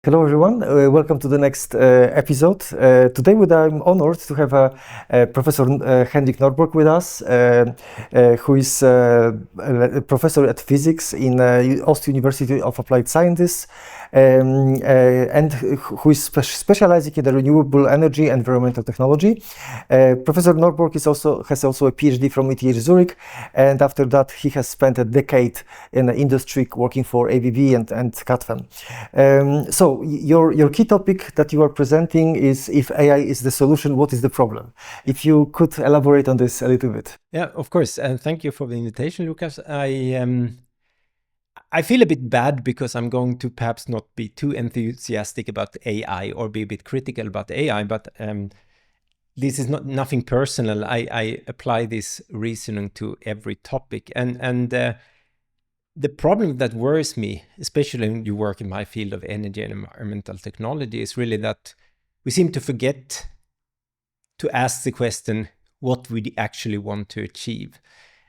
Hello everyone, welcome to the next episode. Today I'm honored to have Professor Henrik Nordborg with us, who is a professor at physics in Austrian University of Applied Sciences, and who is specializing in the renewable energy and environmental technology. Professor Nordborg has also a PhD from ETH Zurich, and after that he has spent a decade in the industry working for ABB and CATFM. So your key topic that you are presenting is, if AI is the solution, what is the problem? If you could elaborate on this a little bit. Yeah, of course. And thank you for the invitation, Łukasz. I feel a bit bad because I'm going to perhaps not be too enthusiastic about AI or be a bit critical about AI, but this is nothing personal. I apply this reasoning to every topic. And the problem that worries me, especially when you work in my field of energy and environmental technology, is really that we seem to forget to ask the question, what we actually want to achieve.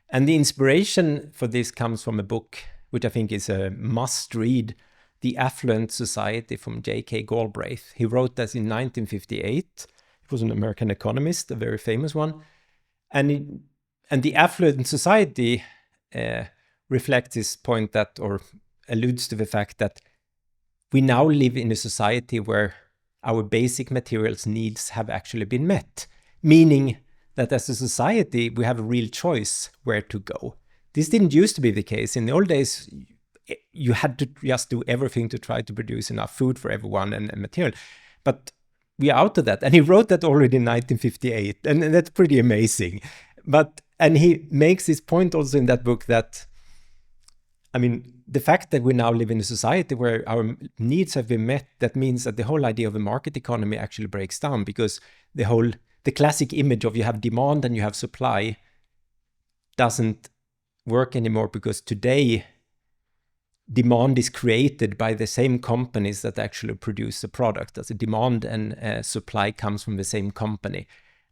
And the inspiration for this comes from a book, which I think is a must-read, The Affluent Society from J.K. Galbraith. He wrote that in 1958. He was an American economist, a very famous one. And The Affluent Society reflects this point that, or alludes to the fact that we now live in a society where our basic materials needs have actually been met, meaning that as a society, we have a real choice where to go. This didn't used to be the case. In the old days, you had to just do everything to try to produce enough food for everyone and material. But we are out of that. And he wrote that already in 1958, and that's pretty amazing. And he makes this point also in that book that, I mean, the fact that we now live in a society where our needs have been met, that means that the whole idea of a market economy actually breaks down, because the classic image of you have demand and you have supply doesn't work anymore, because today demand is created by the same companies that actually produce the product. As a demand and supply comes from the same company.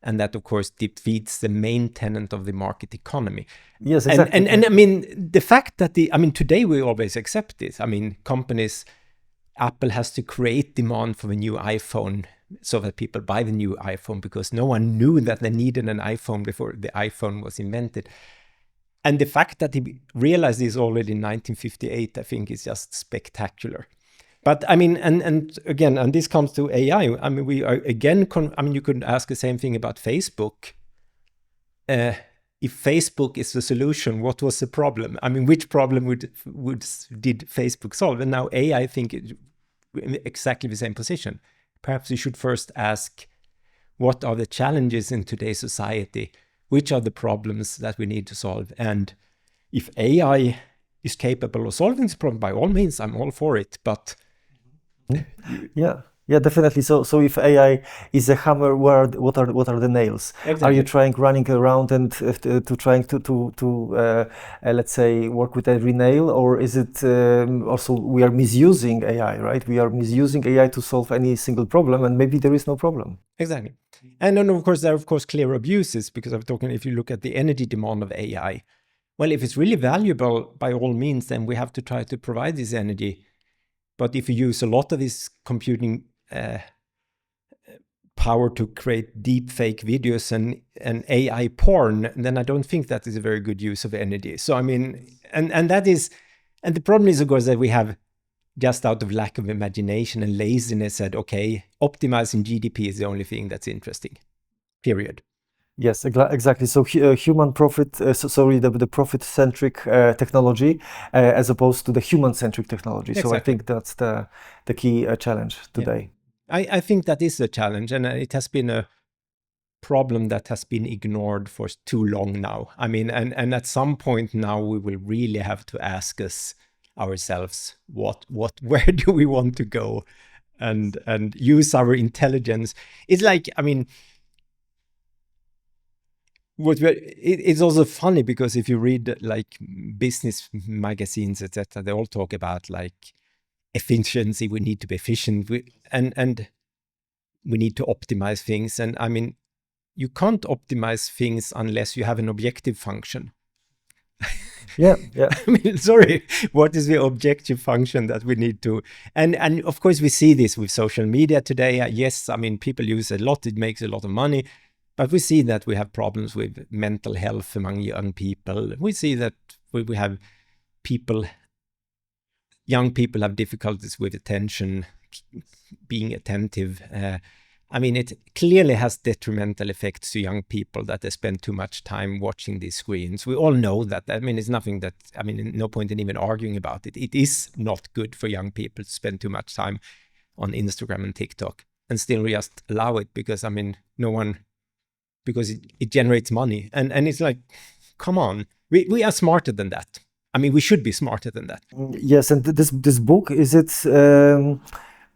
And that, of course, defeats the main tenet of the market economy. Yes, exactly. And I mean, the fact that today we always accept this. I mean, Apple has to create demand for the new iPhone so that people buy the new iPhone, because no one knew that they needed an iPhone before the iPhone was invented. And the fact that he realized this already in 1958, I think, is just spectacular. But I mean, and again, and this comes to AI. I mean, we are again, you could ask the same thing about Facebook. If Facebook is the solution, what was the problem? I mean, which problem did Facebook solve? And now AI, I think, is in exactly the same position. Perhaps we should first ask, what are the challenges in today's society? Which are the problems that we need to solve? And if AI is capable of solving this problem, by all means, I'm all for it. But yeah, definitely. So if AI is a hammer, what are the nails? Exactly. Are you running around and trying to let's say work with every nail, or is it also we are misusing AI, right? We are misusing AI to solve any single problem, and maybe there is no problem. Exactly. And then, of course, there are clear abuses, because I'm talking, if you look at the energy demand of AI, well, if it's really valuable, by all means, then we have to try to provide this energy. But if you use a lot of this computing power to create deep fake videos and AI porn, then I don't think that is a very good use of energy. So I mean, and the problem is, of course, that we have, just out of lack of imagination and laziness, said, okay, optimizing GDP is the only thing that's interesting, period. Yes, exactly. So human profit, the profit-centric technology, as opposed to the human-centric technology. Exactly. So I think that's the key challenge today. Yeah. I think that is a challenge, and it has been a problem that has been ignored for too long now. I mean, and at some point now we will really have to ask ourselves, where do we want to go, and use our intelligence. It's like, I mean, it's also funny, because if you read like business magazines, etc., they all talk about like efficiency. We need to be efficient, and we need to optimize things. And I mean, you can't optimize things unless you have an objective function. Yeah, yeah. I mean, sorry, what is the objective function that we need to? And of course, we see this with social media today. Yes, I mean, people use it a lot. It makes a lot of money. But we see that we have problems with mental health among young people. We see that we have young people have difficulties with attention, being attentive. I mean, it clearly has detrimental effects to young people that they spend too much time watching these screens. We all know that. I mean, it's nothing that, I mean, no point in even arguing about it. It is not good for young people to spend too much time on Instagram and TikTok, and still we just allow it because, I mean, because it generates money. And it's like, come on, we are smarter than that. I mean, we should be smarter than that. Yes, and this book, is it...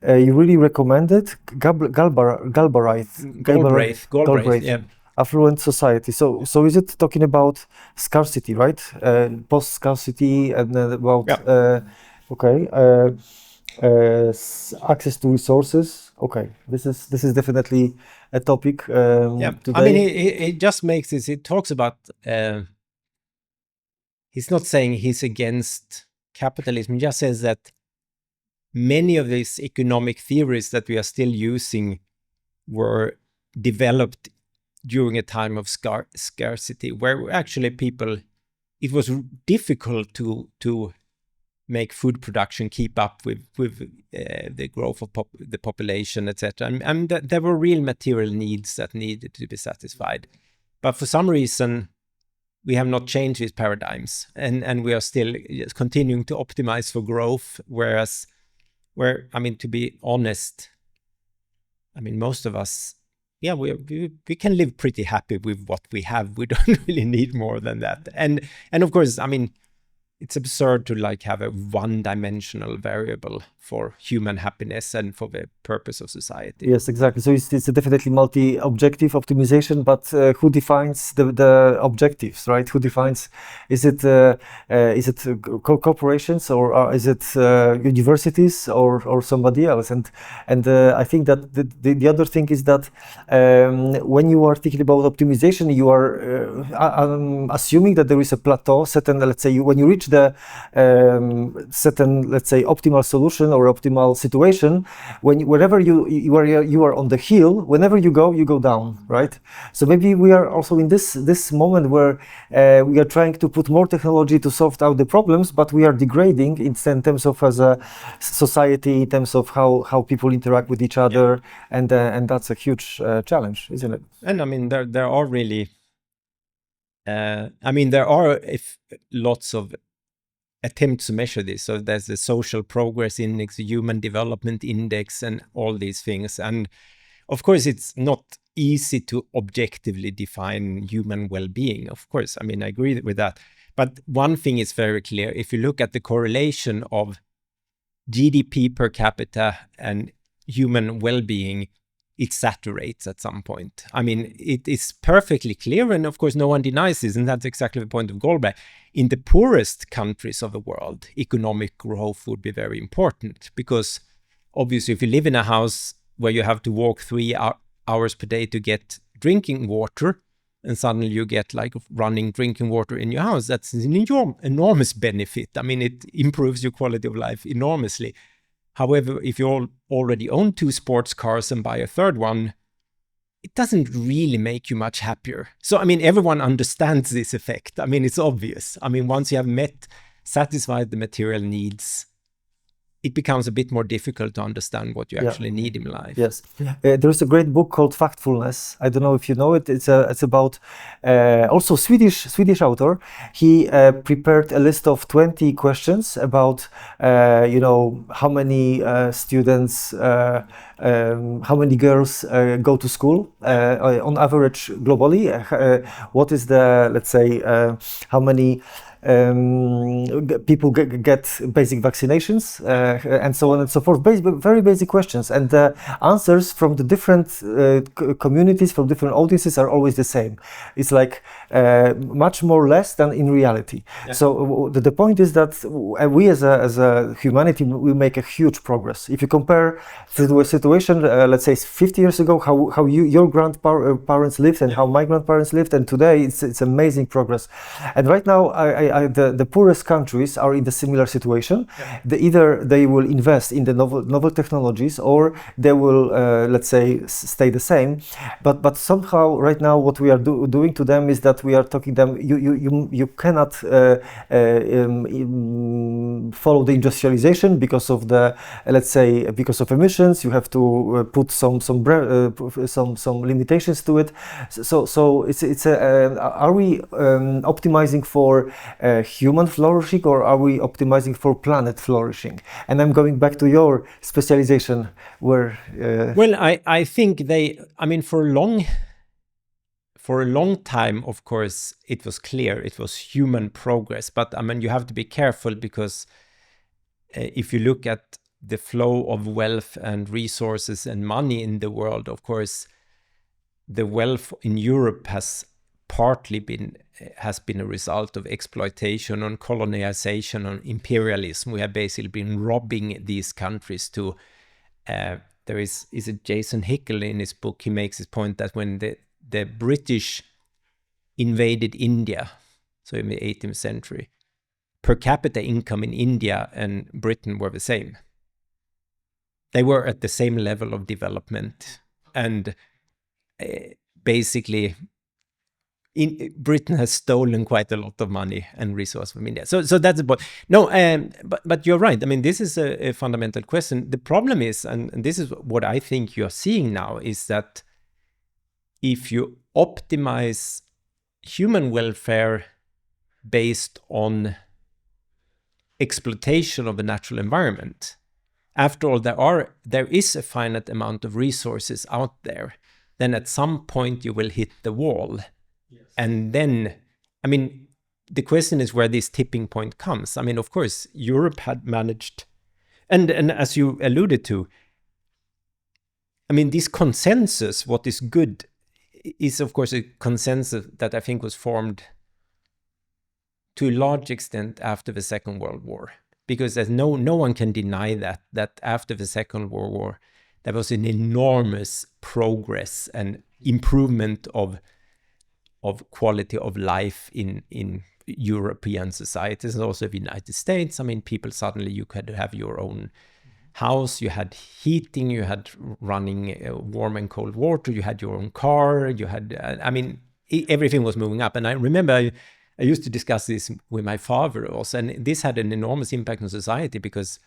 you really recommend it? Galbraith, yeah. Affluent Society. So is it talking about scarcity, right? Post-scarcity and about access to resources. Okay, this is definitely a topic. Today. I mean, it just makes this. It talks about. He's not saying he's against capitalism. He just says that many of these economic theories that we are still using were developed during a time of scarcity, where actually it was difficult to make food production keep up with the growth of the population, etc. And there were real material needs that needed to be satisfied. But for some reason, we have not changed these paradigms, and we are still continuing to optimize for growth, I mean, to be honest, I mean, most of us, we can live pretty happy with what we have. We don't really need more than that. And of course, I mean, it's absurd to like have a one-dimensional variable for human happiness and for the purpose of society. Yes, exactly. So it's a definitely multi-objective optimization, but who defines the objectives, right? Who defines? Is it corporations, or is it universities, or somebody else? And I think that the other thing is that when you are thinking about optimization, you are assuming that there is a plateau, certain, let's say, when you reach the certain, let's say, optimal solution or optimal situation, whenever you are on the hill, whenever you go down, right? So maybe we are also in this moment where we are trying to put more technology to solve out the problems, but we are degrading in terms of as a society, in terms of how people interact with each other, and that's a huge challenge, isn't it? And I mean, there are really, I mean, there are lots of attempts to measure this. So there's the social progress index, the human development index, and all these things. And of course, it's not easy to objectively define human well-being. Of course, I mean, I agree with that. But one thing is very clear. If you look at the correlation of GDP per capita and human well-being, it saturates at some point. I mean, it is perfectly clear, and of course no one denies this, and that's exactly the point of Galbraith. In the poorest countries of the world, economic growth would be very important, because obviously if you live in a house where you have to walk 3 hours per day to get drinking water, and suddenly you get like running drinking water in your house, that's an enormous benefit. I mean, it improves your quality of life enormously. However, if you already own 2 sports cars and buy a third one, it doesn't really make you much happier. So, I mean, everyone understands this effect. I mean, it's obvious. I mean, once you have satisfied the material needs, it becomes a bit more difficult to understand what you actually need in life. Yes. There's a great book called Factfulness. I don't know if you know it. It's about also Swedish author. He prepared a list of 20 questions about how many students, how many girls go to school on average globally. What is the, let's say, how many people get basic vaccinations, and so on and so forth. Very basic questions, and the answers from the different communities, from different audiences, are always the same. It's like much more less than in reality. Yeah. So the point is that we as a humanity, we make a huge progress. If you compare to a situation, let's say 50 years ago, how your grandparents lived and how my grandparents lived, and today it's amazing progress. And right now I the poorest countries are in the similar situation. Either they will invest in the novel technologies, or they will, let's say, stay the same. But somehow right now what we are doing to them is that we are talking them, you cannot follow the industrialization because of the, let's say, because of emissions. You have to put some limitations to it. So it's are we optimizing for human flourishing, or are we optimizing for planet flourishing? And I'm going back to your specialization, where well, I think for a long time, of course, it was clear it was human progress. But I mean, you have to be careful, because if you look at the flow of wealth and resources and money in the world, of course, the wealth in Europe has partly been a result of exploitation, on colonization, on imperialism. We have basically been robbing these countries to. There is it Jason Hickel in his book? He makes his point that when the British invaded India, so in the 18th century, per capita income in India and Britain were the same. They were at the same level of development, and basically, Britain has stolen quite a lot of money and resources from India. So that's the point. No, but you're right. I mean, this is a fundamental question. The problem is, and this is what I think you're seeing now, is that if you optimize human welfare based on exploitation of the natural environment, after all, there is a finite amount of resources out there, then at some point you will hit the wall. Yes. And then, I mean, the question is where this tipping point comes. I mean, of course, Europe had managed, and as you alluded to, I mean, this consensus, what is good, is of course a consensus that I think was formed to a large extent after the Second World War. Because there's no one can deny that after the Second World War, there was an enormous progress and improvement of quality of life in European societies, and also the United States. I mean, people suddenly, you could have your own house, you had heating, you had running warm and cold water, you had your own car, you had, I mean, everything was moving up. And I remember I used to discuss this with my father also, and this had an enormous impact on society, because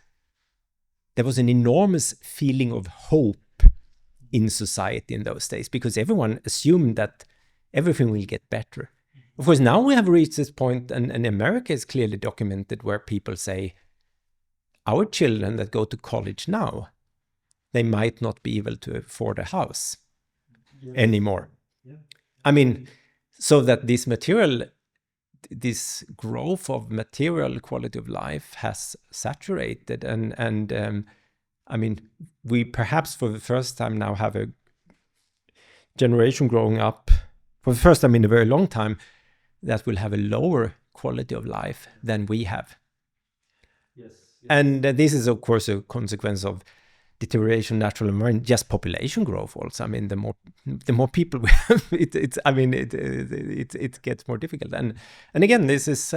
there was an enormous feeling of hope in society in those days, because everyone assumed that everything will get better. Of course, now we have reached this point, and America is clearly documented, where people say, our children that go to college now, they might not be able to afford a house anymore. Yeah. I mean, so that this growth of material quality of life has saturated, and I mean, we perhaps for the first time now have a generation growing up for the first time in a very long time that will have a lower quality of life than we have. Yes. And this is of course a consequence of deterioration, natural environment, just population growth also. I mean, the more people we have, it gets more difficult. And again, this is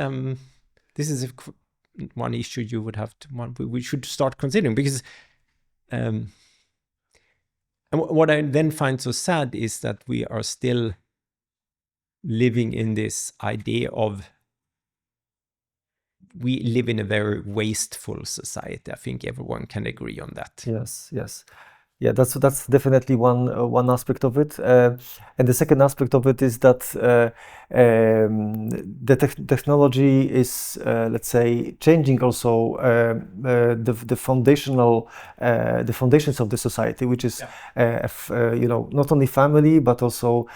one issue you would have to, we should start considering, because and what I then find so sad is that we are still living in this idea of, we live in a very wasteful society. I think everyone can agree on that. Yes. Yeah, that's definitely one aspect of it, and the second aspect of it is that the technology is, let's say, changing also the foundations of the society, which is not only family but also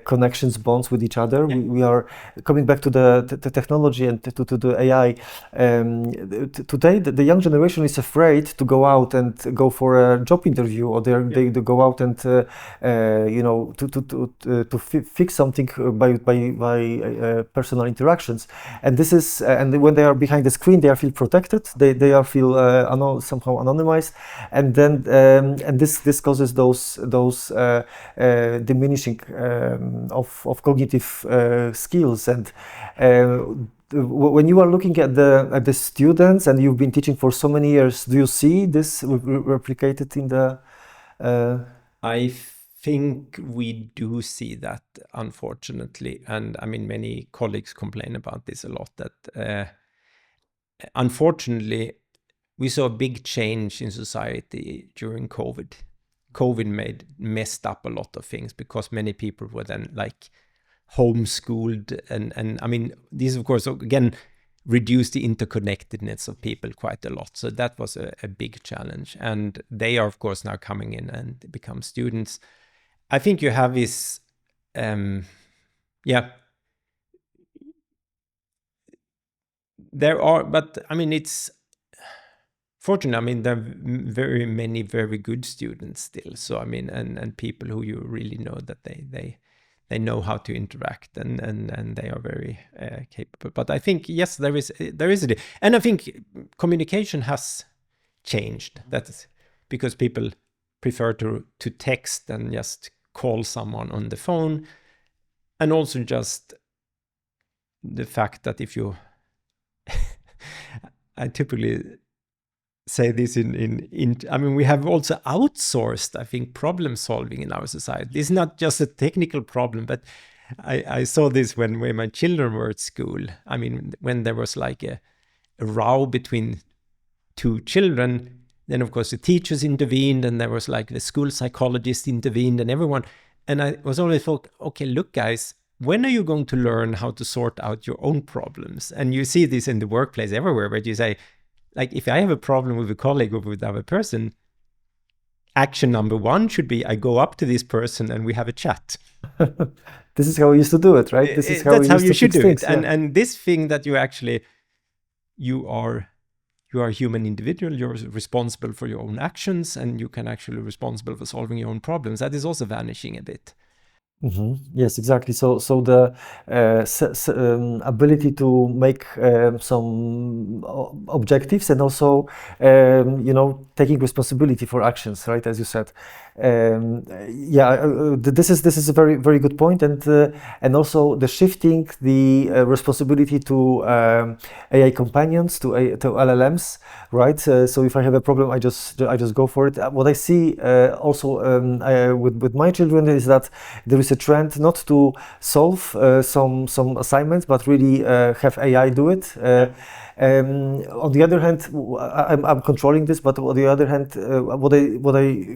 connections, bonds with each other. Yeah. We are coming back to the technology and to the AI. Today, the young generation is afraid to go out and go for a job interview, or they go out and to fix something by personal interactions, and this is and when they are behind the screen, they feel protected, they feel somehow anonymized, and then and this causes those diminishing of cognitive skills, and when you are looking at the students and you've been teaching for so many years, do you see this replicated in the? I think we do see that, unfortunately, and I mean many colleagues complain about this a lot. That unfortunately, we saw a big change in society during COVID. COVID messed up a lot of things because many people were then like homeschooled, and I mean these of course again reduced the interconnectedness of people quite a lot. So that was a big challenge, and they are of course now coming in and become students. I think you have this there are, but I mean it's fortunate. I mean there are very many very good students still, so I mean and people who you really know that they know how to interact, and they are very capable. But I think yes, there is and I think communication has changed. That is because people prefer to text and just call someone on the phone, and also just the fact that if you I typically say this in I mean we have also outsourced, I think, problem solving in our society. This is not just a technical problem, but I saw this when my children were at school. I mean when there was like a row between two children, then of course the teachers intervened, and there was like the school psychologist intervened, and everyone. And I was always thought, okay, look guys, when are you going to learn how to sort out your own problems? And you see this in the workplace everywhere, where you say, like, if I have a problem with a colleague or with another person, action number one should be I go up to this person and we have a chat. This is how we used to do it, right? This is how that's how you should do things, it. yeah. And this thing that you are a human individual, you're responsible for your own actions, and you can actually be responsible for solving your own problems. That is also vanishing a bit. Mm-hmm. Yes, exactly. So the ability to make some objectives, and also taking responsibility for actions, right? As you said, this is a very, very good point, and also the shifting the responsibility to AI companions, to LLMs, right? So if I have a problem, I just go for it. What I see also with my children is that there is a trend not to solve some assignments, but really have AI do it. On the other hand, I'm controlling this, but on the other hand, what I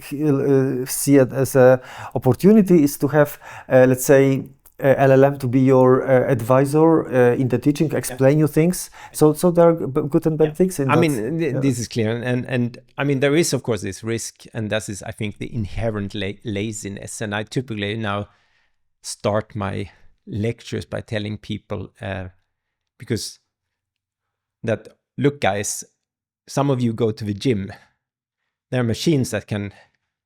see it as an opportunity is to have, let's say, LLM to be your advisor in the teaching, explain you things. So there are good and bad things in that. I mean, this is clear, and I mean there is of course this risk, and that is I think the inherent laziness. And I typically now start my lectures by telling people because that, look guys, some of you go to the gym. There are machines that can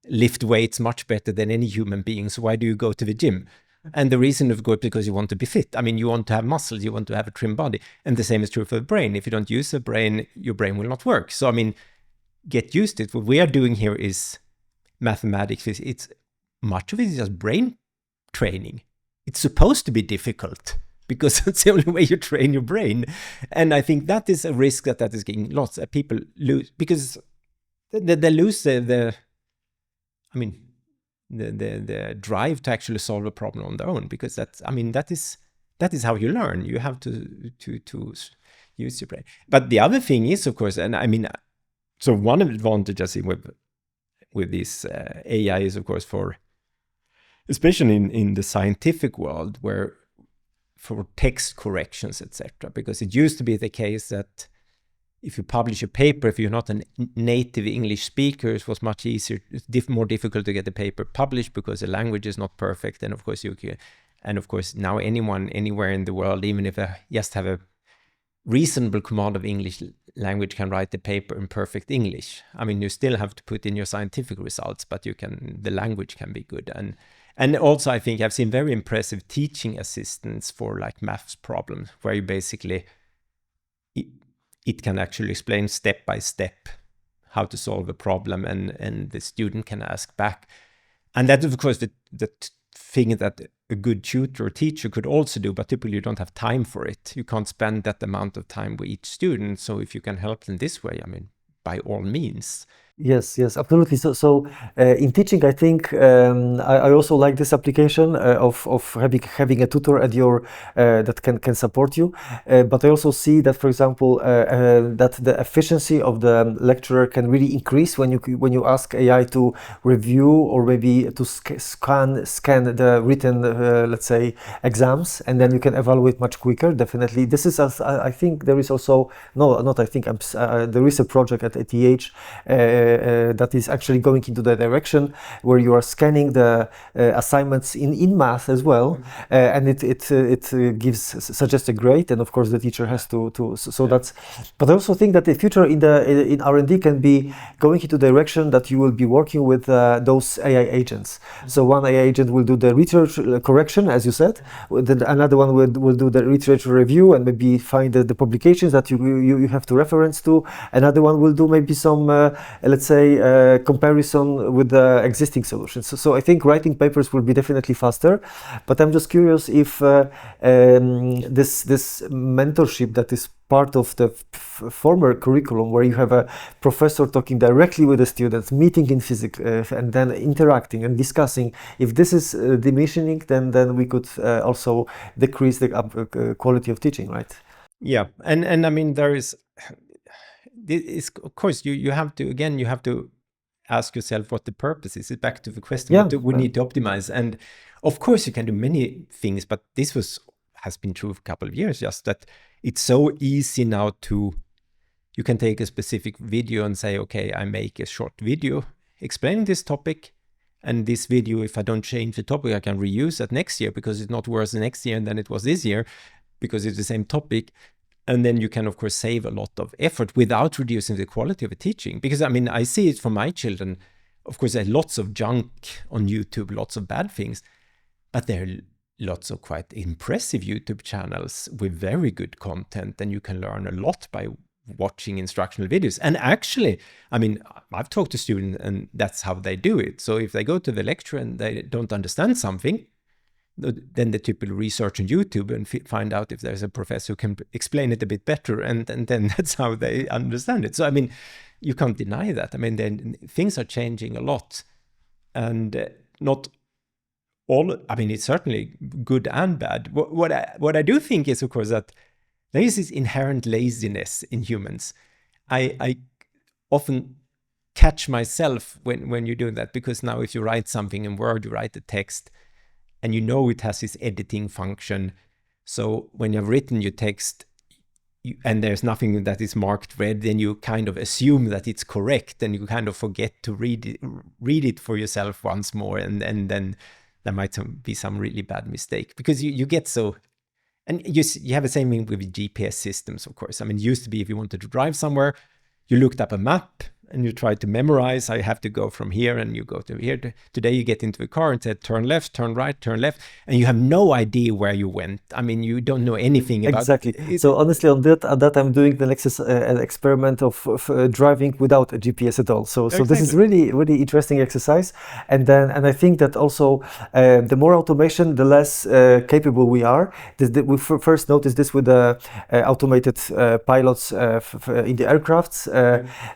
lift weights much better than any human being. So why do you go to the gym? And the reason of go is because you want to be fit. I mean, you want to have muscles, you want to have a trim body. And the same is true for the brain. If you don't use the brain, your brain will not work. So, I mean, get used to it. What we are doing here is mathematics. It's much of it is just brain training. It's supposed to be difficult because it's the only way you train your brain. And I think that is a risk that is getting lost. People lose because they lose the drive to actually solve a problem on their own, because that is how you learn. You have to use your brain. But the other thing is, of course, and I mean, so one advantage I see with this AI is, of course, for especially in the scientific world, where for text corrections, etc. Because it used to be the case that if you publish a paper, if you're not a native English speaker, it was much easier, more difficult to get the paper published because the language is not perfect. And of course, now anyone, anywhere in the world, even if they just have a reasonable command of English language, can write the paper in perfect English. I mean, you still have to put in your scientific results, but the language can be good. And also, I think I've seen very impressive teaching assistants for like maths problems, where you basically it can actually explain step by step how to solve a problem, and the student can ask back. And that, of course, the thing that a good tutor or teacher could also do, but typically you don't have time for it. You can't spend that amount of time with each student. So if you can help them this way, I mean, by all means. Yes, absolutely. So in teaching, I think I also like this application of having a tutor at your that can support you. But I also see that, for example, that the efficiency of the lecturer can really increase when you ask AI to review or maybe to scan the written, let's say, exams, and then you can evaluate much quicker. Definitely, this is I think there is also not I think there is a project at ETH. That is actually going into the direction where you are scanning the assignments in math as well, and it suggests a grade, and of course the teacher has to so that's. But I also think that the future in R&D can be going into the direction that you will be working with those AI agents. So one AI agent will do the research correction, as you said, then another one will do the literature review and maybe find the publications that you have to reference to. Another one will do maybe some let's say comparison with the existing solutions. So I think writing papers will be definitely faster, but I'm just curious if this mentorship that is part of the former curriculum, where you have a professor talking directly with the students, meeting in physics, and then interacting and discussing, if this is diminishing, then we could also decrease the quality of teaching, right? Yeah, and I mean there is. Of course, you have to ask yourself what the purpose is. It's back to the question, what do we need to optimize? And of course, you can do many things, but this has been true for a couple of years, just that it's so easy now you can take a specific video and say, okay, I make a short video explaining this topic, and this video, if I don't change the topic, I can reuse that next year because it's not worse next year than it was this year because it's the same topic. And then you can, of course, save a lot of effort without reducing the quality of the teaching. Because, I mean, I see it from my children. Of course, there are lots of junk on YouTube, lots of bad things. But there are lots of quite impressive YouTube channels with very good content. And you can learn a lot by watching instructional videos. And actually, I mean, I've talked to students and that's how they do it. So if they go to the lecture and they don't understand something, then they typically research on YouTube and find out if there's a professor who can explain it a bit better, and then that's how they understand it. So I mean, you can't deny that. I mean, then things are changing a lot, and not all. I mean, it's certainly good and bad. What I do think is, of course, that there is this inherent laziness in humans. I often catch myself when you do that, because now if you write something in Word, you write the text. And you know it has this editing function. So when you've written your text and there's nothing that is marked red, then you kind of assume that it's correct, and you kind of forget to read it for yourself once more. And then there might be some really bad mistake, because you get so. And you have the same thing with GPS systems, of course. I mean, it used to be if you wanted to drive somewhere, you looked up a map and you try to memorize, I have to go from here, and you go to here. Today you get into the car and said, turn left, turn right, turn left, and you have no idea where you went. I mean, you don't know anything about exactly. So honestly, on that I'm doing the next experiment of driving without a GPS at all. So Exactly. This is really, really interesting exercise. And I think that also the more automation, the less capable we are. We first noticed this with the automated pilots in the aircrafts.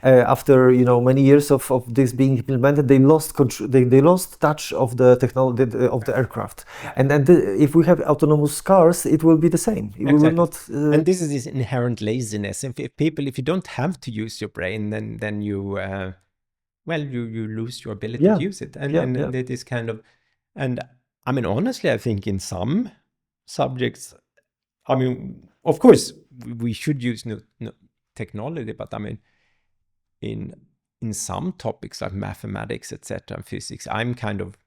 After many years of this being implemented, they lost control. They lost touch of the technology of the aircraft. And if we have autonomous cars, it will be the same. Exactly. We will not. And this is this inherent laziness. If you don't have to use your brain, then you you lose your ability to use it. And it is kind of, and I mean, honestly, I think in some subjects, I mean, of course, we should use new technology, but I mean, in some topics like mathematics, etc., and physics, I'm kind of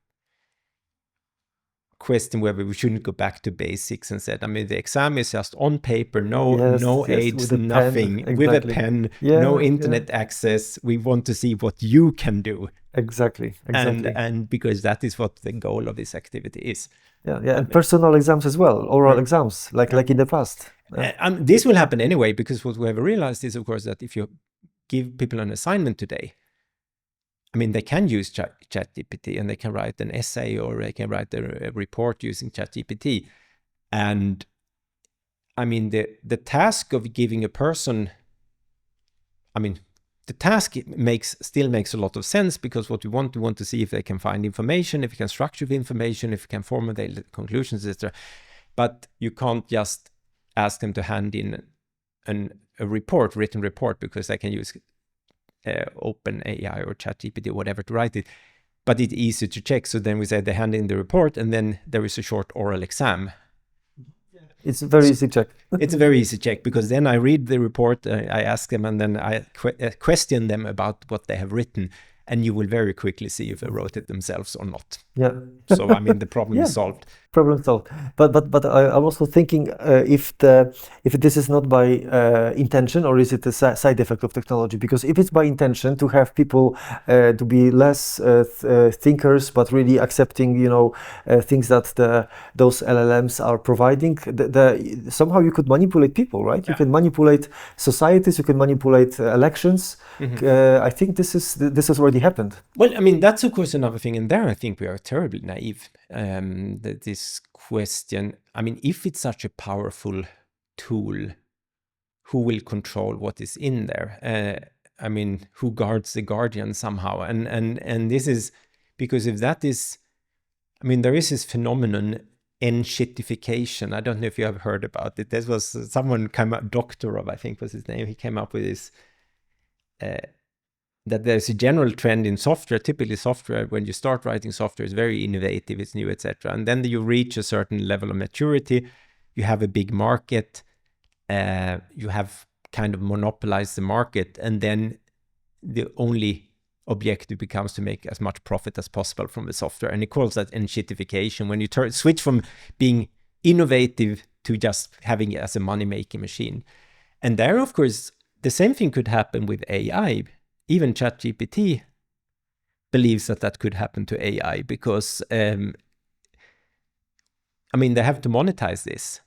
question whether we shouldn't go back to basics and said, I mean, the exam is just on paper, no aids, nothing, exactly. With a pen, no internet access. We want to see what you can do. Exactly. And because that is what the goal of this activity is. And personal exams as well, oral exams, like in the past. And this will happen anyway, because what we have realized is, of course, that if you give people an assignment today, I mean, they can use ChatGPT and they can write an essay or they can write a report using ChatGPT. And I mean, the task of giving a person, I mean, the task still makes a lot of sense, because what we want to see if they can find information, if you can structure the information, if you can formulate conclusions, etc. But you can't just ask them to hand in a written report, because they can use OpenAI or ChatGPT or whatever to write it. But it's easy to check. So then we say they hand in the report, and then there is a short oral exam. It's a very easy check. It's a very easy check, because then I read the report, I ask them, and then I question them about what they have written, and you will very quickly see if they wrote it themselves or not. Yeah. So I mean, the problem is solved. Problem solved. But I'm also thinking if this is not by intention, or is it a side effect of technology? Because if it's by intention to have people to be less thinkers, but really accepting, things that those LLMs are providing, somehow you could manipulate people, right? Yeah. You can manipulate societies, you can manipulate elections. Mm-hmm. I think this has already happened. Well, I mean, that's of course another thing, and there I think we are terribly naive. This question, I mean, if it's such a powerful tool, who will control what is in there? I mean, who guards the guardian somehow? And this is because if that is, I mean, there is this phenomenon, enshittification. I don't know if you have heard about it. There was someone came up, Doctorov, I think was his name. He came up with this. That there's a general trend in software. Typically software, when you start writing software, is very innovative, it's new, etc. And then you reach a certain level of maturity, you have a big market, you have kind of monopolized the market, and then the only objective becomes to make as much profit as possible from the software. And he calls that enshittification, when you switch from being innovative to just having it as a money-making machine. And there, of course, the same thing could happen with AI. Even ChatGPT believes that could happen to AI, because, I mean, they have to monetize this.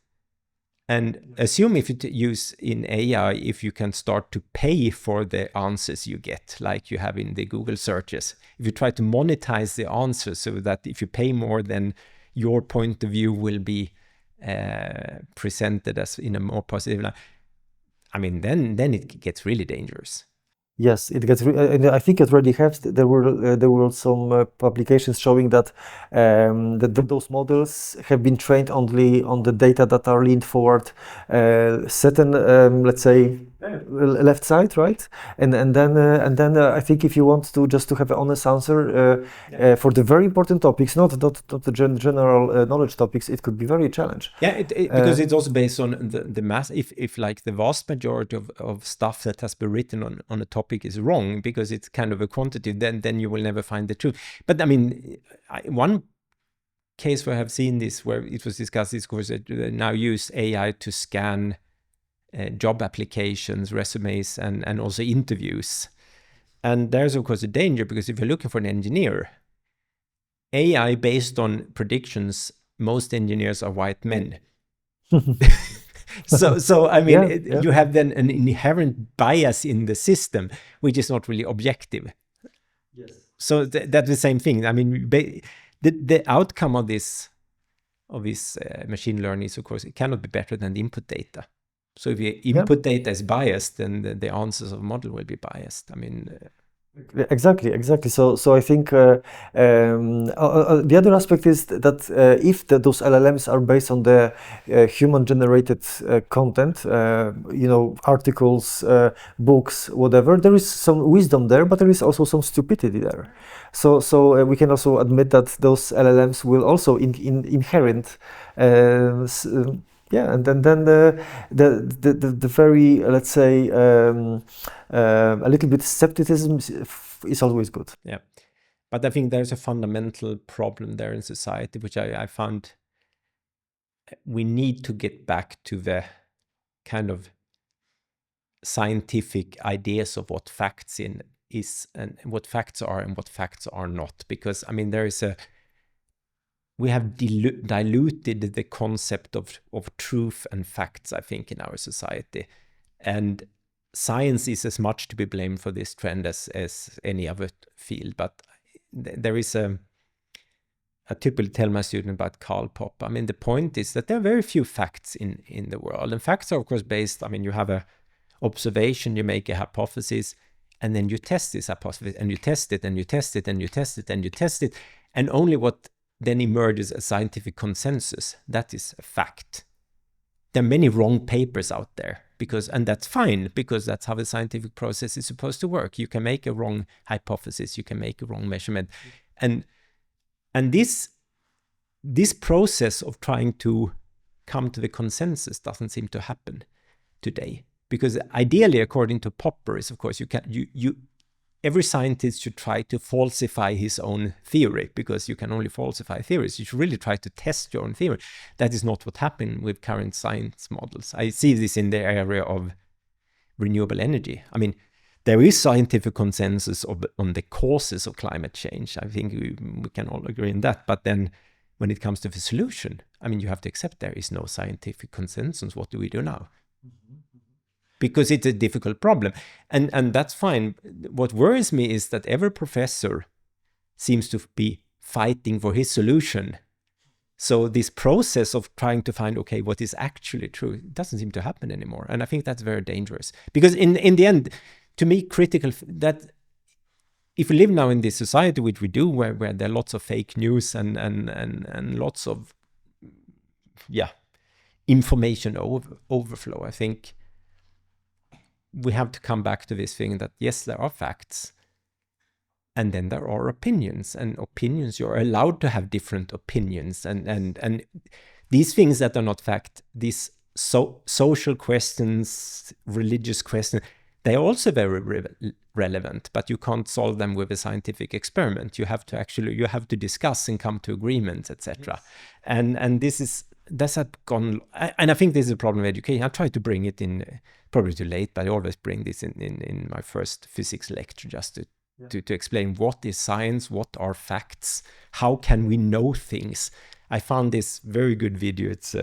And assume if you use in AI, if you can start to pay for the answers you get, like you have in the Google searches. If you try to monetize the answers so that if you pay more, then your point of view will be presented as in a more positive light. I mean, then it gets really dangerous. Yes, it gets. I think it already has. There were some publications showing that those models have been trained only on the data that are leaned forward, certain, let's say, left side, right? And then I think if you want to just to have an honest answer for the very important topics, not the general knowledge topics, it could be very challenging. Yeah, because it's also based on the mass. If like the vast majority of stuff that has been written on a topic is wrong, because it's kind of a quantity, then you will never find the truth. But I mean, one case where I have seen this, where it was discussed, is of course that they now use AI to scan job applications, resumes, and also interviews. And there's of course a danger, because if you're looking for an engineer, AI based on predictions, most engineers are white men. So I mean, you have then an inherent bias in the system, which is not really objective. Yes. So that's the same thing. I mean, the outcome of this machine learning is, of course, it cannot be better than the input data. So if your input data is biased, then the answers of the model will be biased. I mean. Exactly. So I think the other aspect is that if those LLMs are based on the human-generated content, articles, books, whatever, there is some wisdom there, but there is also some stupidity there. So we can also admit that those LLMs will also inherent. And then the very, let's say, a little bit skepticism is always good. Yeah, but I think there's a fundamental problem there in society, which I found we need to get back to the kind of scientific ideas of what facts is and what facts are and what facts are not. Because I mean, we have diluted the concept of truth and facts, I think, in our society. And science is as much to be blamed for this trend as any other field. But there is I typically tell my student about Karl Popper. I mean, the point is that there are very few facts in the world. And facts are, of course, based, I mean, you have a observation, you make a hypothesis, and then you test this hypothesis, and you test it, and you test it, and you test it, and you test it. And only what then emerges as scientific consensus, that is a fact. There are many wrong papers out there, and that's fine, because that's how the scientific process is supposed to work. You can make a wrong hypothesis, you can make a wrong measurement. And this process of trying to come to the consensus doesn't seem to happen today. Because ideally, according to Popper, is of course every scientist should try to falsify his own theory, because you can only falsify theories. You should really try to test your own theory. That is not what happened with current science models. I see this in the area of renewable energy. I mean, there is scientific consensus on the causes of climate change. I think we can all agree on that. But then when it comes to the solution, I mean, you have to accept there is no scientific consensus. What do we do now? Because it's a difficult problem. And that's fine. What worries me is that every professor seems to be fighting for his solution. So this process of trying to find, okay, what is actually true, it doesn't seem to happen anymore. And I think that's very dangerous. Because in the end, to me, critical, that if we live now in this society, which we do, where there are lots of fake news and lots of, information overflow, I think we have to come back to this thing that, yes, there are facts, and then there are opinions, and opinions, you're allowed to have different opinions, and these things that are not fact, these social questions, religious questions, they are also very relevant, but you can't solve them with a scientific experiment. You have to discuss and come to agreements, etc. Yes. And that's gone, and I think this is a problem of education. I try to bring it in, probably too late, but I always bring this in my first physics lecture, just to explain what is science, what are facts, how can we know things. I found this very good video. It's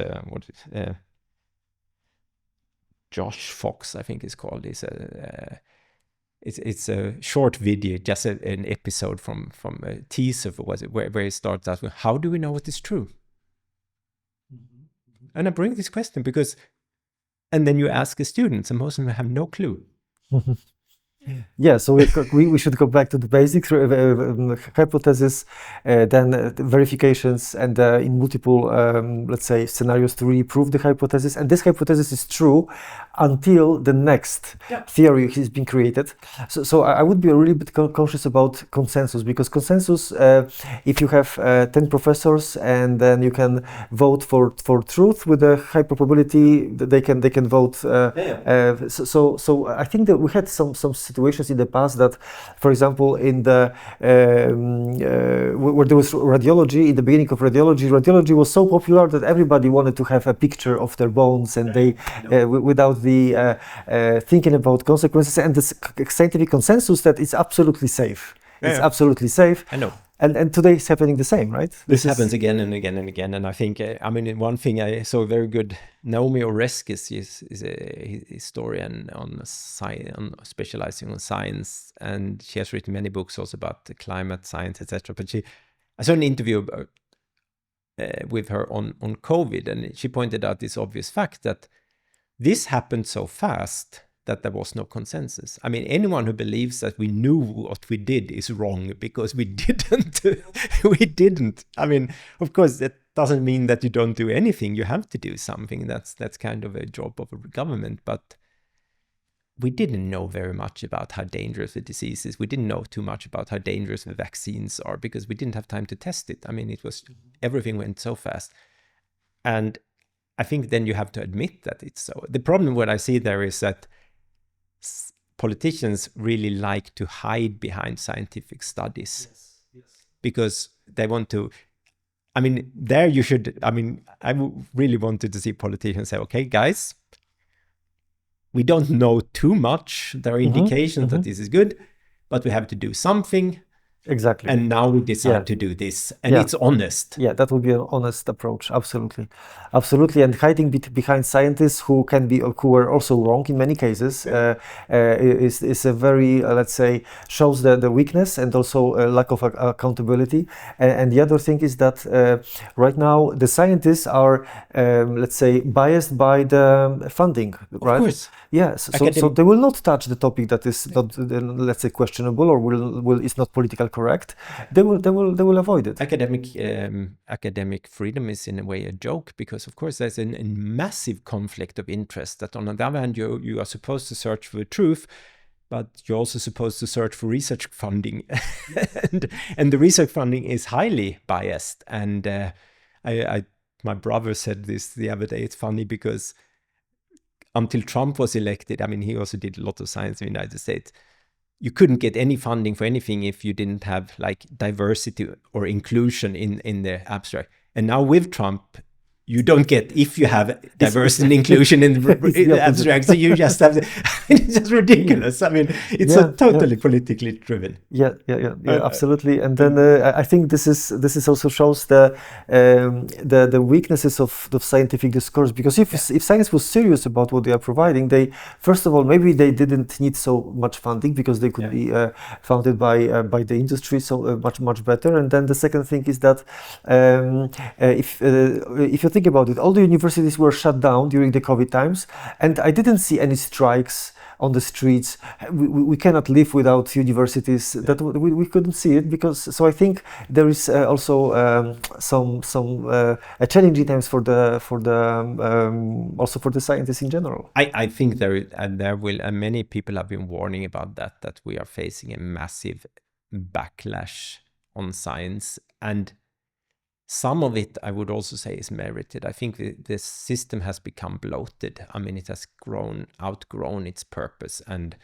Josh Fox, I think it's called. It's a short video, just an episode from a teaser, where he starts asking, how do we know what is true? And I bring this question and then you ask the students, and most of them have no clue. Yeah, so we should go back to the basics, hypothesis, then verifications, and in multiple, let's say, scenarios to really prove the hypothesis. And this hypothesis is true until the next theory has been created. So I would be a really bit conscious about consensus, because consensus, if you have 10 professors and then you can vote for truth with a high probability, they can vote. So I think that we had some situations in the past that, for example, in the where there was radiology, in the beginning of radiology was so popular that everybody wanted to have a picture of their bones, and they without the thinking about consequences, and the scientific consensus that it's absolutely safe. It's absolutely safe. I know. And today it's happening the same, right? This happens again and again and again. And I think, one thing I saw very good, Naomi Oreskes is a historian on specializing on science. And she has written many books also about the climate science, etc. But I saw an interview with her on COVID, and she pointed out this obvious fact that this happened so fast that there was no consensus. I mean, anyone who believes that we knew what we did is wrong, because we didn't. We didn't. I mean, of course, that doesn't mean that you don't do anything. You have to do something. That's kind of a job of a government. But we didn't know very much about how dangerous the disease is. We didn't know too much about how dangerous the vaccines are, because we didn't have time to test it. I mean, everything went so fast. And I think then you have to admit that it's so. The problem what I see there is that politicians really like to hide behind scientific studies. Yes. Because they want to, I really wanted to see politicians say, okay, guys, we don't know too much. There are indications that this is good, but we have to do something. Exactly. And now we decide Yeah. to do this, and Yeah. it's honest. Yeah, that would be an honest approach. Absolutely, absolutely. And hiding behind scientists who who are also wrong in many cases is a very let's say shows the weakness and also a lack of accountability. And the other thing is that right now the scientists are let's say biased by the funding, right? Of course. Yeah, so they will not touch the topic that is not let's say questionable or will is not politically correct. They will avoid it. Academic freedom is in a way a joke, because of course there's a massive conflict of interest. That on the other hand, you are supposed to search for the truth, but you're also supposed to search for research funding, and the research funding is highly biased. And my brother said this the other day. It's funny because until Trump was elected, I mean, he also did a lot of science in the United States. You couldn't get any funding for anything if you didn't have like diversity or inclusion in the abstract. And now with Trump, you don't get if you have diversity and inclusion in the abstract. So you just have it's just ridiculous. I mean, it's so totally politically driven. Yeah, absolutely. And then I think this also shows the weaknesses of the scientific discourse, because if science was serious about what they are providing, they first of all maybe they didn't need so much funding, because they could be funded by the industry so much better. And then the second thing is that if you think about it, all the universities were shut down during the COVID times, and I didn't see any strikes on the streets. We cannot live without universities. That we couldn't see it, because so I think there is also some challenging times for the also for the scientists in general. I think there will many people have been warning about that we are facing a massive backlash on science, and some of it, I would also say, is merited. I think the system has become bloated. I mean, it has outgrown its purpose, and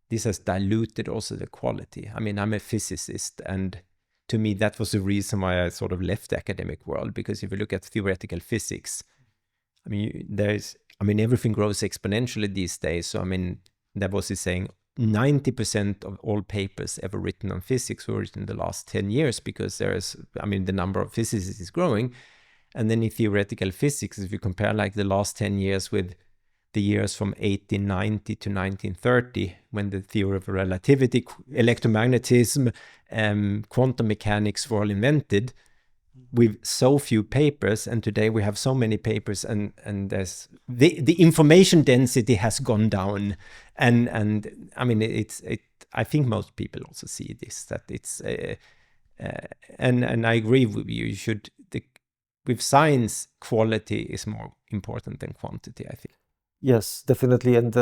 this has diluted also the quality. I mean, I'm a physicist, and to me, that was the reason why I sort of left the academic world, because if you look at theoretical physics, I mean, everything grows exponentially these days. So, I mean, there was this saying, 90% of all papers ever written on physics were written in the last 10 years, because the number of physicists is growing. And then in theoretical physics, if you compare like the last 10 years with the years from 1890 to 1930, when the theory of relativity, electromagnetism, quantum mechanics were all invented, with so few papers, and today we have so many papers, and there's the information density has gone down, and I mean I think most people also see this, that it's and I agree with you. With science, quality is more important than quantity, I think. Yes, definitely, and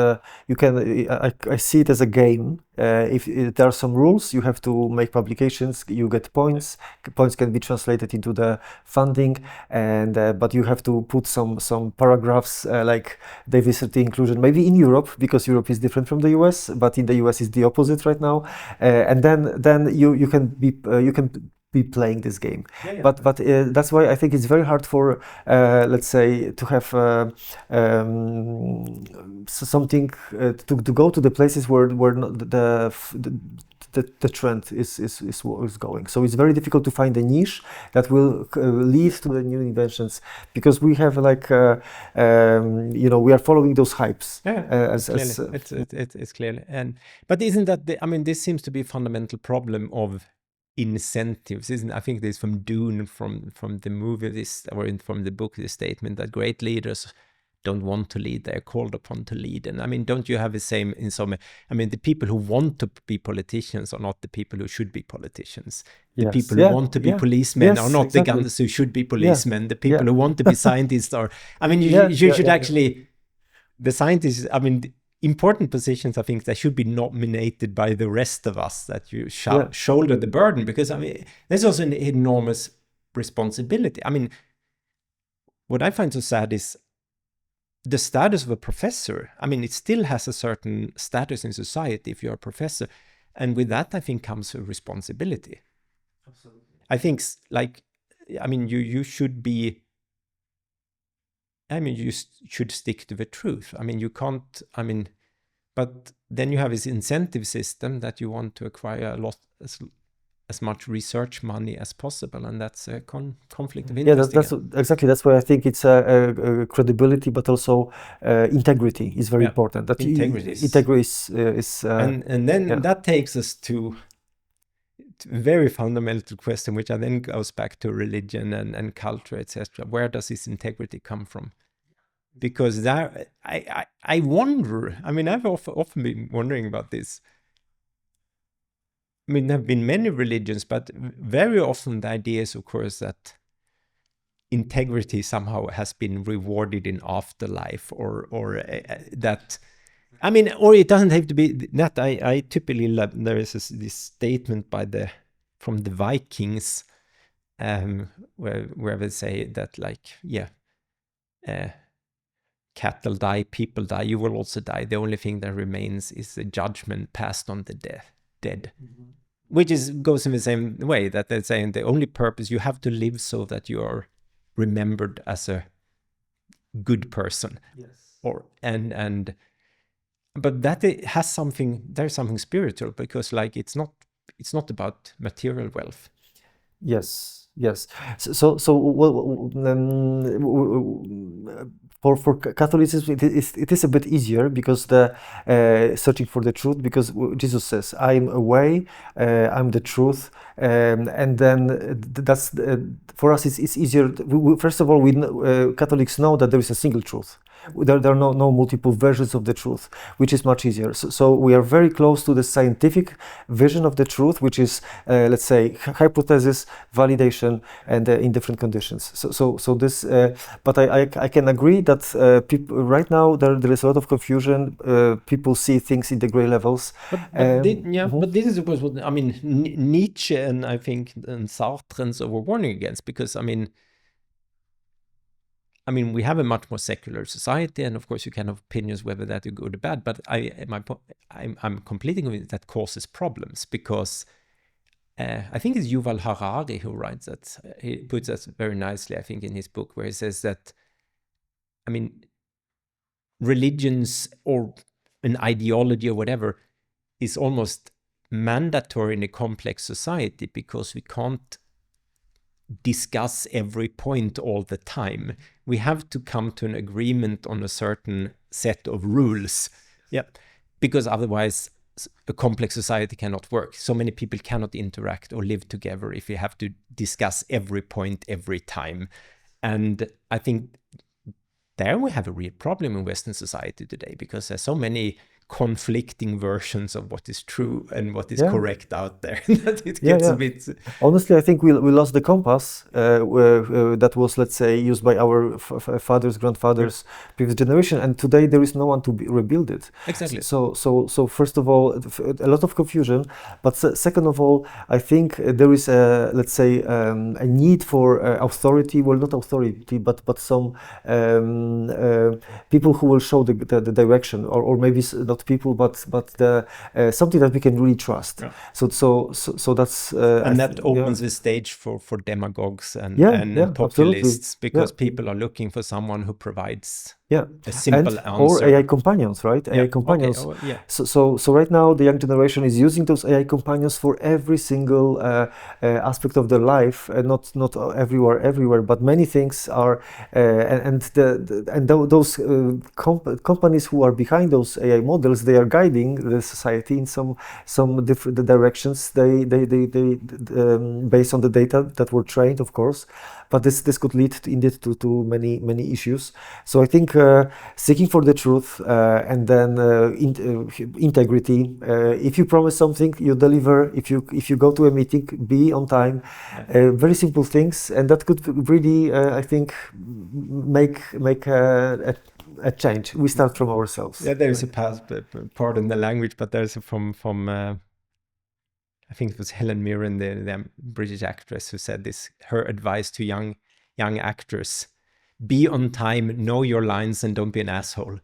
you can. I see it as a game. If there are some rules, you have to make publications. You get points. Points can be translated into the funding, and but you have to put some paragraphs like diversity, inclusion. Maybe in Europe, because Europe is different from the US, but in the US is the opposite right now. And then you can be playing this game. But that's why I think it's very hard for let's say to have something to go to the places where the trend is going. So it's very difficult to find a niche that will lead to the new inventions, because we have like we are following those hypes. It's clearly, but isn't that I mean, this seems to be a fundamental problem of incentives, isn't it? I think this from Dune, from the movie, from the book, this statement that great leaders don't want to lead, they're called upon to lead. And I mean, don't you have the same in some, I mean, the people who want to be politicians are not the people who should be politicians. The people who want to be policemen are not the guns who should be policemen. The people who want to be scientists are, I mean, you should actually, the scientists, I mean, important positions, I think, that should be nominated by the rest of us, that you shoulder the burden, because I mean, there's also an enormous responsibility. I mean, what I find so sad is the status of a professor. I mean, it still has a certain status in society if you're a professor, and with that, I think, comes a responsibility. Absolutely. I think, like, I mean, you should be, I mean, you should stick to the truth. I mean, you can't, I mean, but then you have this incentive system that you want to acquire as much research money as possible, and that's a conflict of Yeah, interest. that's exactly. That's why I think it's credibility, but also integrity is very important. That Integrity is and then that takes us to a very fundamental question, which then goes back to religion and culture, etc. Where does this integrity come from? Because that I wonder. I mean, I've often been wondering about this. I mean, there have been many religions, but very often the idea is, of course, that integrity somehow has been rewarded in afterlife, or that, I mean, or it doesn't have to be that. I typically love, there is this statement from the Vikings, where they say that, like, cattle die, people die, you will also die. The only thing that remains is the judgment passed on the dead. Mm-hmm. Which goes in the same way, that they're saying the only purpose, you have to live so that you are remembered as a good person. Yes. But that it has something, there's something spiritual, because like it's not about material wealth. Yes. So for Catholicism, it is a bit easier, because the searching for the truth, because Jesus says, "I am a way, I'm the truth," and then that's for us. It's easier. First of all, Catholics know that there is a single truth. There are no multiple versions of the truth, which is much easier. So we are very close to the scientific vision of the truth, which is, let's say, hypothesis, validation, and in different conditions. So this, but I can agree that people right now there is a lot of confusion. People see things in the gray levels. But this is of course what I mean. Nietzsche and I think and Sartre and so were warning against, because I mean, we have a much more secular society, and of course you can have opinions whether that is good or bad. But I'm completely convinced that causes problems, because I think it's Yuval Harari who writes that. He puts that very nicely, I think, in his book, where he says that, I mean, religions or an ideology or whatever is almost mandatory in a complex society, because we can't discuss every point all the time. We have to come to an agreement on a certain set of rules. Yeah, because otherwise a complex society cannot work. So many people cannot interact or live together if you have to discuss every point every time. And I think there we have a real problem in Western society today, because there's so many conflicting versions of what is true and what is correct out there that it gets a bit. Honestly, I think we lost the compass that was, let's say, used by our fathers, grandfathers, previous generation, and today there is no one to rebuild it. Exactly. So first of all, a lot of confusion, but second of all, I think there is let's say a need for authority. Well, not authority, but some people who will show the direction, or maybe not people, but the something that we can really trust. Yeah. So that's and that opens the stage for demagogues and populists, because people are looking for someone who provides a simple answer. Or AI companions, right? AI companions. Okay. So right now the young generation is using those AI companions for every single aspect of their life, not everywhere, but many things are, those companies who are behind those AI models, they are guiding the society in some different directions. They based on the data that were trained, of course, but this could lead indeed to many issues. So I think seeking for the truth and then integrity. If you promise something, you deliver. If you go to a meeting, be on time. Very simple things, and that could really, I think, make a change. We start from ourselves. Yeah, there's a pardon the language, but there's from I think it was Helen Mirren, the British actress, who said this. Her advice to young actors: be on time, know your lines, and don't be an asshole.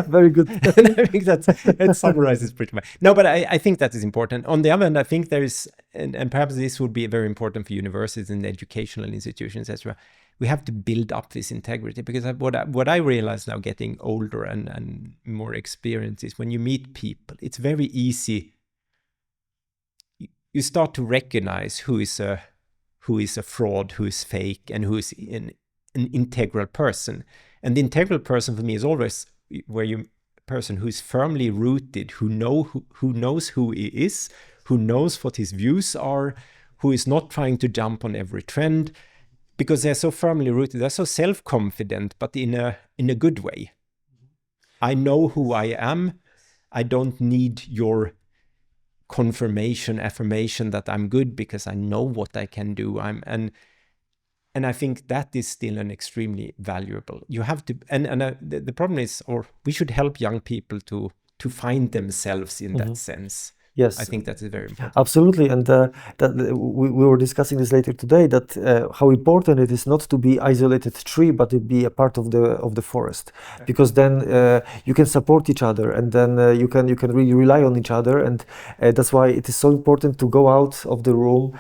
Very good. And I think it summarizes pretty much. No, but I think that is important. On the other hand, I think there is, and perhaps this would be very important for universities and educational institutions, etc. We have to build up this integrity, because what I realize now, getting older and more experienced, is when you meet people, it's very easy. you start to recognize who is a fraud, who is fake, and who is an integral person. And the integral person for me is always a person who is firmly rooted, who knows who he is, who knows what his views are, who is not trying to jump on every trend, because they're so firmly rooted, they're so self-confident, but in a good way. I know who I am. I don't need your confirmation, affirmation that I'm good, because I know what I can do. And I think that is still an extremely valuable. You have to, the problem is, or we should help young people to find themselves in that sense. Yes, I think that is very important. Absolutely, and we were discussing this later today. That how important it is not to be isolated tree, but to be a part of the forest, because then you can support each other, and then you can really rely on each other, and that's why it is so important to go out of the room,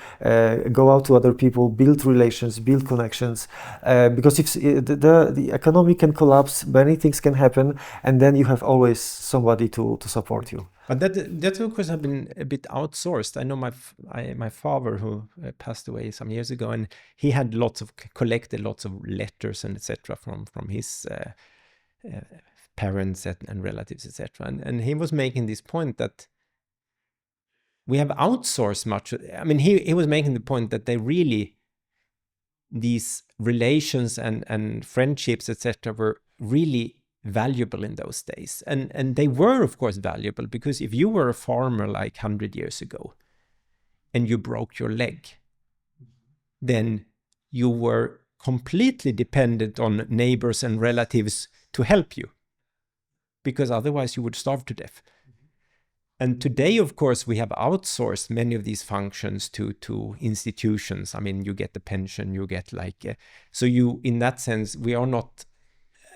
go out to other people, build relations, build connections, because if the economy can collapse, many things can happen, and then you have always somebody to support you. But that of course have been a bit outsourced. I know my father, who passed away some years ago, and he had collected lots of letters and etc. from his parents and relatives, etc. And he was making this point that we have outsourced much. I mean, he was making the point that these relations and friendships, etc., were really valuable in those days. And they were, of course, valuable, because if you were a farmer like 100 years ago and you broke your leg, then you were completely dependent on neighbors and relatives to help you, because otherwise you would starve to death. And today, of course, we have outsourced many of these functions to institutions. I mean, you get the pension, you get so you, in that sense, we are not.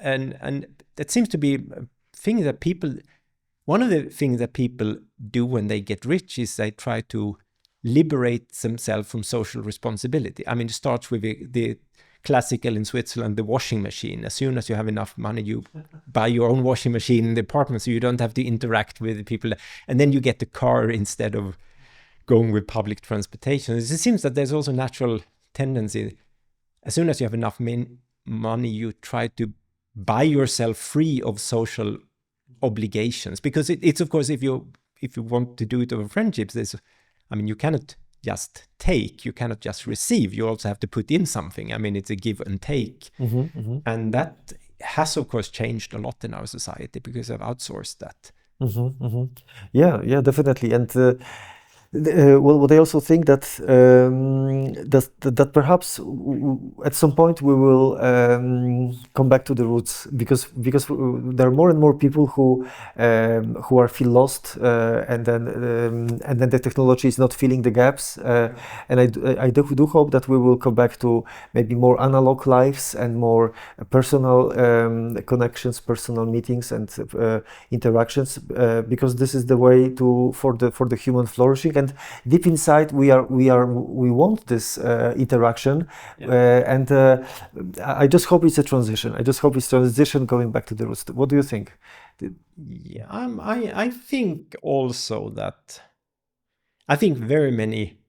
And that seems to be a thing that one of the things that people do when they get rich is they try to liberate themselves from social responsibility. I mean, it starts with the classical in Switzerland, the washing machine. As soon as you have enough money, you buy your own washing machine in the apartment, so you don't have to interact with the people. And then you get the car instead of going with public transportation. It seems that there's also a natural tendency. As soon as you have enough money, you try to buy yourself free of social obligations, because it's of course, if you want to do it over friendships, you cannot just take, you cannot just receive, you also have to put in something. I mean, it's a give and take. And that has of course changed a lot in our society because I've outsourced that. Yeah, definitely. And well, I also think that that perhaps at some point we will come back to the roots, because there are more and more people who feel lost, and then the technology is not filling the gaps, and I do hope that we will come back to maybe more analog lives and more personal connections, personal meetings and interactions, because this is the way for the human flourishing. And deep inside, we want this interaction, and I just hope it's a transition. I just hope it's transition going back to the roots. What do you think? Yeah, I think also that I think very many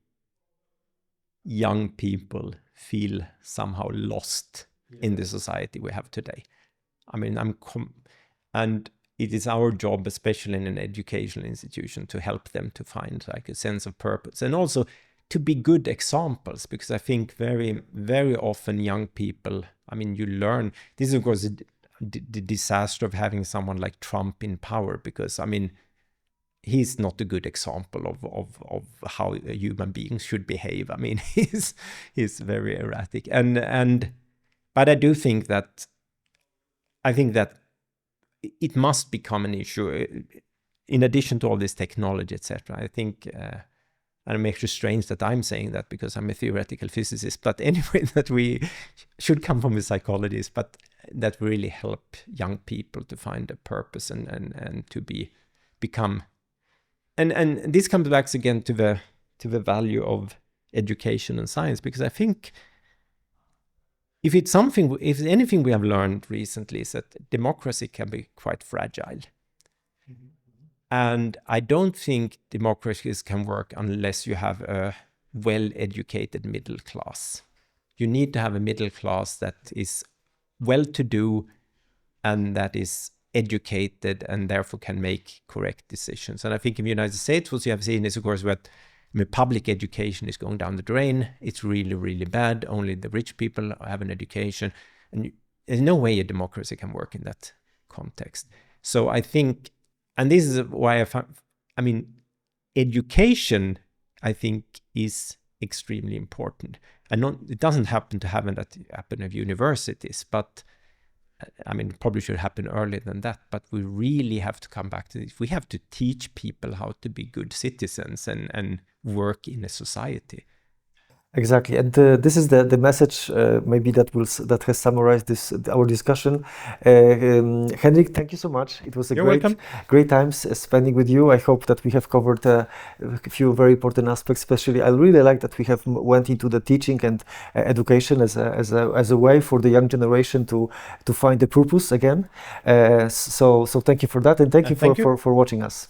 young people feel somehow lost in the society we have today. I mean, and it is our job, especially in an educational institution, to help them to find a sense of purpose, and also to be good examples, because I think very, very often young people, I mean, you learn, this is of course the disaster of having someone like Trump in power, because I mean, he's not a good example of how a human being should behave. I mean, he's very erratic, but I do think that it must become an issue, in addition to all this technology, etc. I think, and it makes it strange that I'm saying that because I'm a theoretical physicist, but anyway, that we should come from a psychologist, but that really help young people to find a purpose and to become, and this comes back again to the value of education and science, because I think if anything we have learned recently is that democracy can be quite fragile. And I don't think democracies can work unless you have a well-educated middle class. You need to have a middle class that is well-to-do and that is educated and therefore can make correct decisions. And I think in the United States, what you have seen is, of course, that public education is going down the drain. It's really, really bad. Only the rich people have an education. And there's no way a democracy can work in that context. So I think, and this is why I mean, education, I think, is extremely important. And it doesn't happen to happen at universities, but I mean, it probably should happen earlier than that, but we really have to come back to this. We have to teach people how to be good citizens and work in a society. Exactly, and this is the message maybe that has summarized our discussion. Henrik, thank you so much. It was a great time spending with you. I hope that we have covered a few very important aspects. Especially, I really like that we have went into the teaching and education as a way for the young generation to find the purpose again. So thank you for that, and thank you for watching us.